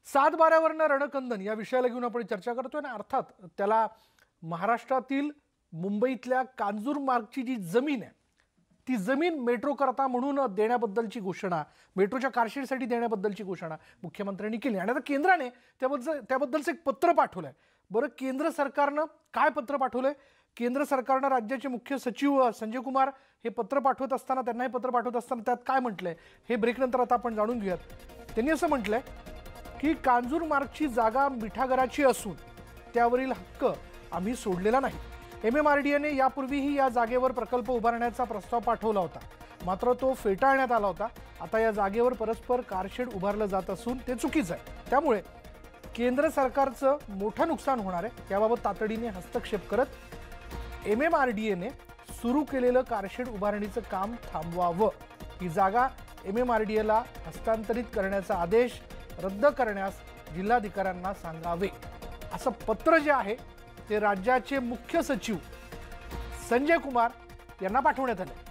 सातबाऱ्यावरनं रणकंदन या विषयाला घेऊन आपण चर्चा करतोय ना। अर्थात त्याला महाराष्ट्रातील मुंबईतल्या कांजूरमार्गची जी जमीन आहे ती जमीन मेट्रो करता म्हणून देण्याबद्दलची घोषणा, मेट्रोच्या कारशेडसाठी देण्याबद्दलची घोषणा मुख्यमंत्र्यांनी केली आणि आता केंद्राने त्याबद्दलचं एक पत्र पाठवलंय। बरं, केंद्र सरकारनं काय पत्र पाठवलंय? केंद्र सरकारनं राज्याचे मुख्य सचिव संजय कुमार हे पत्र पाठवत असताना, त्यांना हे पत्र पाठवत असताना त्यात काय म्हटलंय हे ब्रेक नंतर आता आपण जाणून घेऊयात। त्यांनी असं म्हटलंय की कांजूरमार्गची जागा मिठागराची असून त्यावरील हक्क आम्ही सोडलेला नाही। MMRDAने यापूर्वीही या जागेवर प्रकल्प उभारण्याचा प्रस्ताव पाठवला होता, मात्र तो फेटाळण्यात आला होता। आता या जागेवर परस्पर कारशेड उभारलं जात असून ते चुकीचं आहे, त्यामुळे केंद्र सरकारचं मोठं नुकसान होणार आहे। याबाबत तातडीने हस्तक्षेप करत MMRDAने सुरू केलेलं कारशेड उभारणीचं काम थांबवावं, ही जागा MMRDAला हस्तांतरित करण्याचा आदेश रद्द करण्यास जिल्हाधिकाऱ्यांना सांगावे, असं पत्र जे आहे ते राज्याचे मुख्य सचिव संजय कुमार यांना पाठवण्यात आले।